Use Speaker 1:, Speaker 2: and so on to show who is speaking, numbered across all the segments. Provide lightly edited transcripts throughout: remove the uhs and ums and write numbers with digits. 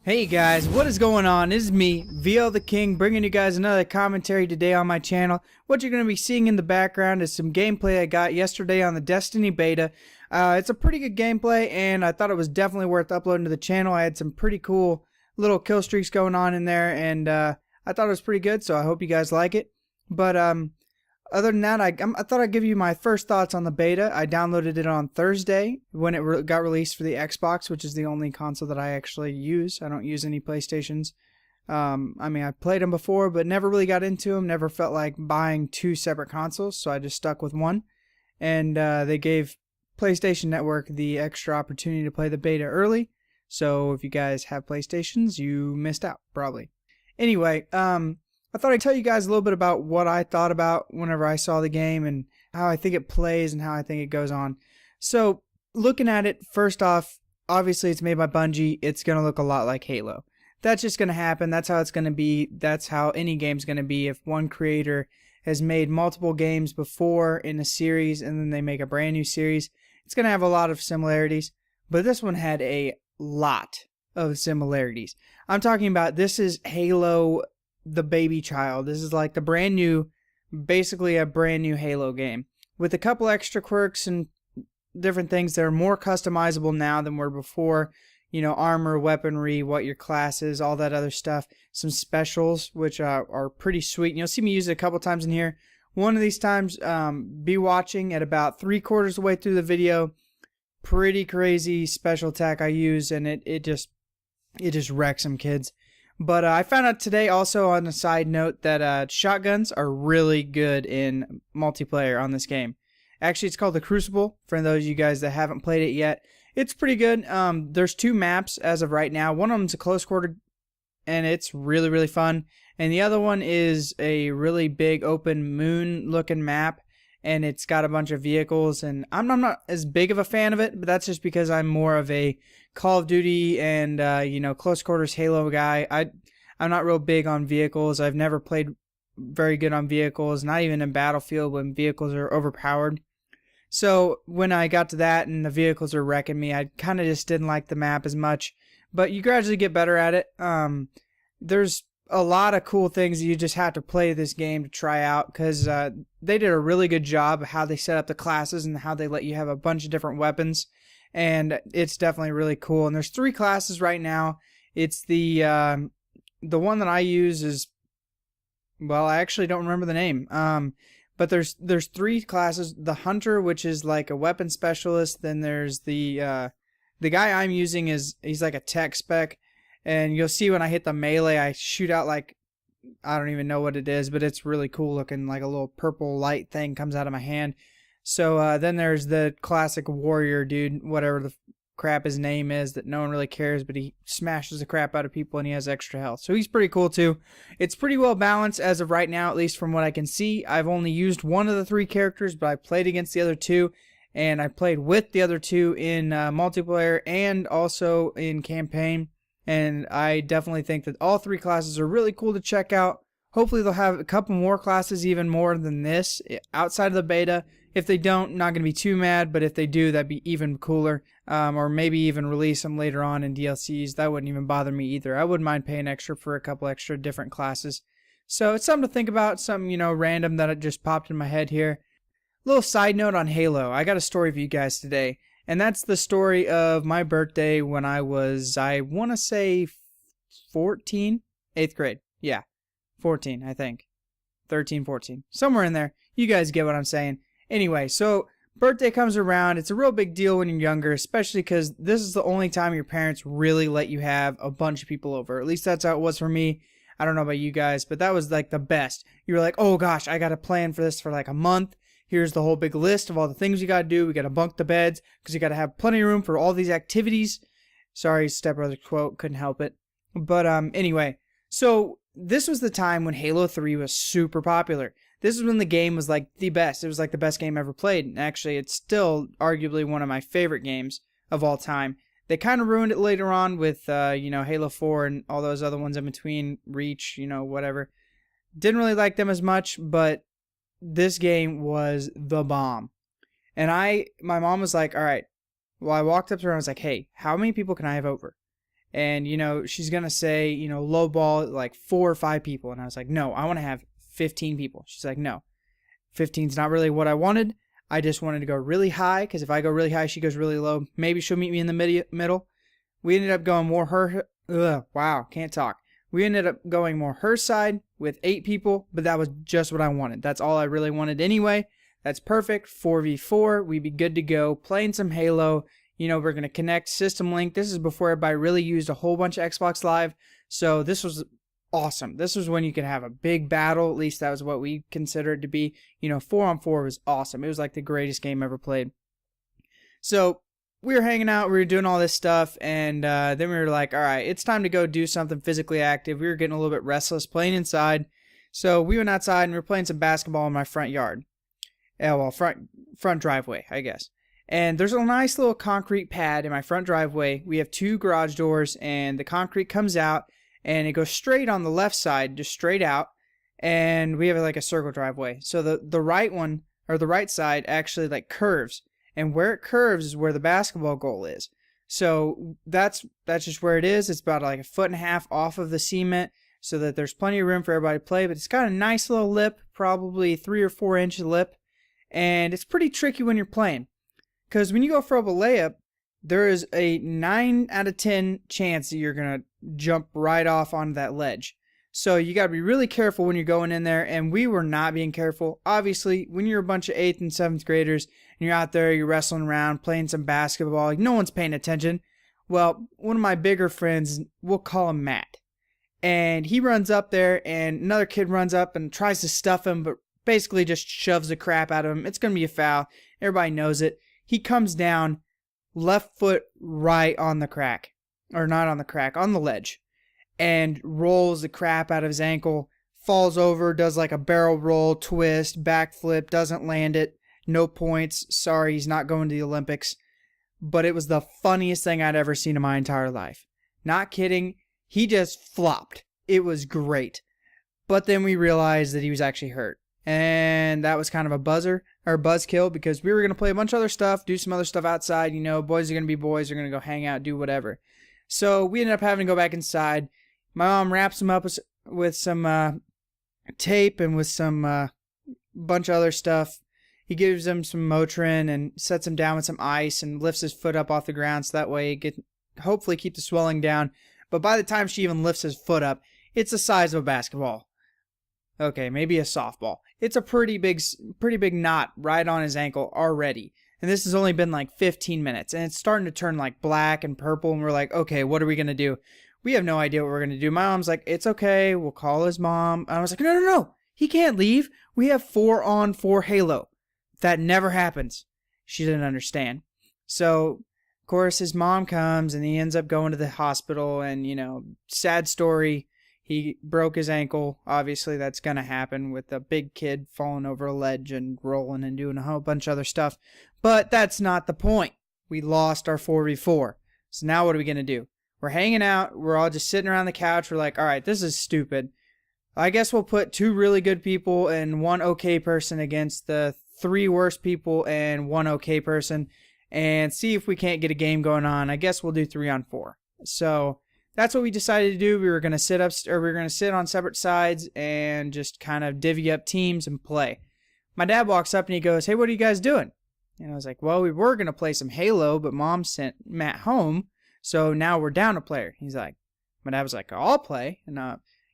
Speaker 1: Hey guys, what is going on? This is me, VL the King, bringing you guys another commentary today on my channel. What you're going to be seeing in the background is some gameplay I got yesterday on the Destiny beta. It's a pretty good gameplay, and I thought it was definitely worth uploading to the channel. I had some pretty cool little kill streaks going on in there, and I thought it was pretty good, so I hope you guys like it. But other than that, I thought I'd give you my first thoughts on the beta. I downloaded it on Thursday when it got released for the Xbox, which is the only console that I actually use. I don't use any PlayStations. I mean, I played them before, but never really got into them. Never felt like buying two separate consoles, so I just stuck with one. And they gave PlayStation Network the extra opportunity to play the beta early. So if you guys have PlayStations, you missed out, probably. Anyway, I thought I'd tell you guys a little bit about what I thought about whenever I saw the game and how I think it plays and how I think it goes on. So, looking at it, first off, obviously it's made by Bungie. It's going to look a lot like Halo. That's just going to happen. That's how it's going to be. That's how any game's going to be. If one creator has made multiple games before in a series and then they make a brand new series, it's going to have a lot of similarities. But this one had a lot of similarities. I'm talking about this is Halo the baby child. This is like the brand new, basically a brand new Halo game with a couple extra quirks and different things that are more customizable now than were before. You know, armor, weaponry, what your class is, all that other stuff. Some specials, which are pretty sweet. And you'll see me use it a couple times in here. One of these times, be watching at about 3/4 of the way through the video. Pretty crazy special attack I use, and it just wrecks some kids. But I found out today also on a side note that shotguns are really good in multiplayer on this game. Actually, it's called the Crucible, for those of you guys that haven't played it yet. It's pretty good. There's two maps as of right now. One of them's a close quarter, and it's really, really fun. And the other one is a really big open moon-looking map, and it's got a bunch of vehicles. And I'm not as big of a fan of it, but that's just because I'm more of a Call of Duty and close quarters Halo guy. I'm not real big on vehicles. I've never played very good on vehicles, not even in Battlefield when vehicles are overpowered. So when I got to that and the vehicles are wrecking me, I kind of just didn't like the map as much. But you gradually get better at it. There's a lot of cool things that you just have to play this game to try out, because they did a really good job of how they set up the classes and how they let you have a bunch of different weapons. And it's definitely really cool. And there's 3 classes right now. It's the one that I use is, well, I actually don't remember the name. But there's 3 classes. The Hunter, which is like a weapon specialist. Then there's the guy I'm using he's like a tech spec. And you'll see when I hit the melee, I shoot out like, I don't even know what it is, but it's really cool looking, like a little purple light thing comes out of my hand. So then there's the classic warrior dude, whatever the crap his name is, that no one really cares, but he smashes the crap out of people and he has extra health. So he's pretty cool too. It's pretty well balanced as of right now, at least from what I can see. I've only used one of the 3 characters, but I played against the other 2, and I played with the other 2 in multiplayer and also in campaign. And I definitely think that all 3 classes are really cool to check out. Hopefully they'll have a couple more classes, even more than this, outside of the beta. If they don't, not going to be too mad, but if they do, that'd be even cooler. Or maybe even release them later on in DLCs. That wouldn't even bother me either. I wouldn't mind paying extra for a couple extra different classes. So it's something to think about, something, random that it just popped in my head here. Little side note on Halo. I got a story for you guys today. And that's the story of my birthday when I was, I want to say 14? 8th grade. Yeah, 14, I think. 13, 14. Somewhere in there. You guys get what I'm saying. Anyway, so birthday comes around. It's a real big deal when you're younger, especially because this is the only time your parents really let you have a bunch of people over. At least that's how it was for me. I don't know about you guys, but that was like the best. You were like, oh gosh, I got to plan for this for like a month. Here's the whole big list of all the things you got to do. We got to bunk the beds because you got to have plenty of room for all these activities. Sorry, Step Brother quote, couldn't help it. But anyway, so this was the time when Halo 3 was super popular. This is when the game was like the best. It was like the best game ever played. And actually, it's still arguably one of my favorite games of all time. They kind of ruined it later on with, Halo 4 and all those other ones in between, Reach, whatever. Didn't really like them as much, but this game was the bomb. And my mom was like, all right. Well, I walked up to her and I was like, hey, how many people can I have over? And, she's going to say, low ball like 4 or 5 people. And I was like, no, I want to have 15 people. She's like, no, 15's not really what I wanted. I just wanted to go really high, because if I go really high, she goes really low. Maybe she'll meet me in the middle. We ended up going more can't talk. We ended up going more her side with 8 people, but that was just what I wanted. That's all I really wanted anyway. That's perfect. 4v4. We'd be good to go. Playing some Halo. We're going to connect System Link. This is before everybody really used a whole bunch of Xbox Live. So this was awesome. This was when you could have a big battle. At least that was what we considered it to be. 4-on-4 was awesome. It was like the greatest game ever played. So we were hanging out. We were doing all this stuff. And then we were like, all right, it's time to go do something physically active. We were getting a little bit restless playing inside. So we went outside and we were playing some basketball in my front yard. Well, front driveway, I guess. And there's a nice little concrete pad in my front driveway. We have 2 garage doors, and the concrete comes out, and it goes straight on the left side, just straight out. And we have like a circle driveway. So the right one, or the right side, actually like curves. And where it curves is where the basketball goal is. So that's just where it is. It's about like 1.5 feet off of the cement, so that there's plenty of room for everybody to play. But it's got a nice little lip, probably 3 or 4 inch lip. And it's pretty tricky when you're playing. Because when you go for a layup, there is a 9 out of 10 chance that you're going to jump right off onto that ledge. So you got to be really careful when you're going in there, and we were not being careful. Obviously, when you're a bunch of 8th and 7th graders, and you're out there, you're wrestling around, playing some basketball, no one's paying attention. Well, one of my bigger friends, we'll call him Matt. And he runs up there, and another kid runs up and tries to stuff him, but basically just shoves the crap out of him. It's going to be a foul. Everybody knows it. He comes down, left foot right on the crack. Or not on the crack, on the ledge. And rolls the crap out of his ankle. Falls over, does like a barrel roll, twist, backflip, doesn't land it. No points. Sorry, he's not going to the Olympics. But it was the funniest thing I'd ever seen in my entire life. Not kidding. He just flopped. It was great. But then we realized that he was actually hurt. And that was kind of a buzzkill, because we were going to play a bunch of other stuff, do some other stuff outside. Boys are going to be boys. They're going to go hang out, do whatever. So we ended up having to go back inside. My mom wraps him up with some tape and with some bunch of other stuff. He gives him some Motrin and sets him down with some ice and lifts his foot up off the ground, so that way it can hopefully keep the swelling down. But by the time she even lifts his foot up, it's the size of a basketball. Okay, maybe a softball. It's a pretty big knot right on his ankle already. And this has only been like 15 minutes. And it's starting to turn like black and purple. And we're like, okay, what are we going to do? We have no idea what we're going to do. My mom's like, it's okay. We'll call his mom. And I was like, no. He can't leave. We have 4-on-4 Halo. That never happens. She didn't understand. So, of course, his mom comes and he ends up going to the hospital. And, sad story. He broke his ankle. Obviously, that's going to happen with a big kid falling over a ledge and rolling and doing a whole bunch of other stuff. But that's not the point. We lost our 4v4. So now what are we going to do? We're hanging out. We're all just sitting around the couch. We're like, all right, this is stupid. I guess we'll put 2 really good people and 1 okay person against the 3 worst people and 1 okay person, and see if we can't get a game going on. I guess we'll do 3-on-4. So that's what we decided to do. We were going to sit on separate sides and just kind of divvy up teams and play. My dad walks up and he goes, hey, what are you guys doing? And I was like, well, we were going to play some Halo, but Mom sent Matt home, so now we're down a player. My dad was like, I'll play. And,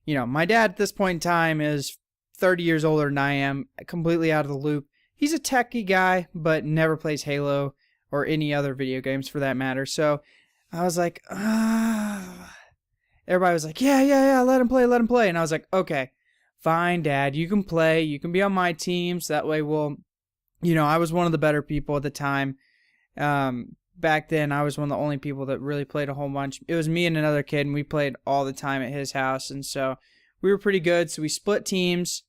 Speaker 1: my dad at this point in time is 30 years older than I am, completely out of the loop. He's a techie guy, but never plays Halo or any other video games for that matter. So I was like, everybody was like, yeah, let him play. And I was like, okay, fine, Dad, you can play. You can be on my team, so that way we'll, I was one of the better people at the time. Back then, I was one of the only people that really played a whole bunch. It was me and another kid, and we played all the time at his house, and so we were pretty good. So we split teams,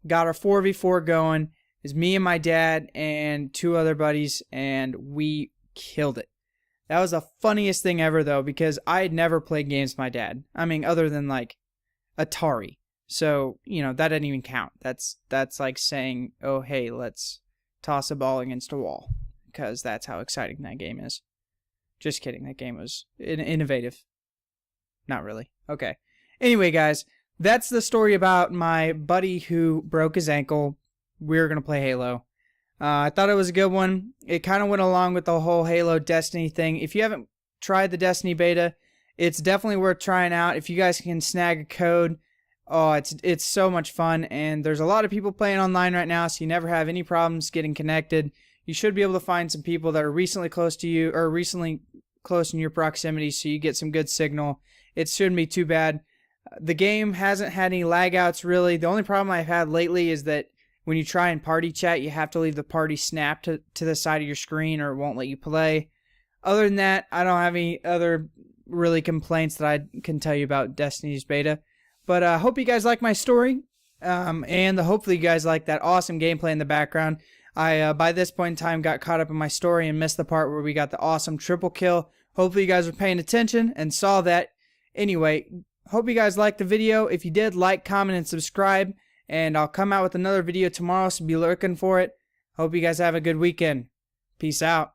Speaker 1: got our 4v4 going. It was me and my dad and 2 other buddies, and we killed it. That was the funniest thing ever, though, because I had never played games with my dad. I mean, other than, like, Atari. So, that doesn't even count. That's like saying, oh, hey, let's toss a ball against a wall. Because that's how exciting that game is. Just kidding. That game was innovative. Not really. Okay. Anyway, guys, that's the story about my buddy who broke his ankle. We're going to play Halo. I thought it was a good one. It kind of went along with the whole Halo Destiny thing. If you haven't tried the Destiny beta, it's definitely worth trying out. If you guys can snag a code, oh, it's so much fun. And there's a lot of people playing online right now, so you never have any problems getting connected. You should be able to find some people that are recently close to you or recently close in your proximity, so you get some good signal. It shouldn't be too bad. The game hasn't had any lag outs really. The only problem I've had lately is that when you try and party chat, you have to leave the party snap to the side of your screen or it won't let you play. Other than that, I don't have any other really complaints that I can tell you about Destiny's beta. But I hope you guys like my story, and hopefully you guys like that awesome gameplay in the background. I, by this point in time, got caught up in my story and missed the part where we got the awesome triple kill. Hopefully you guys were paying attention and saw that. Anyway, hope you guys liked the video. If you did, like, comment, and subscribe. And I'll come out with another video tomorrow, so be looking for it. Hope you guys have a good weekend. Peace out.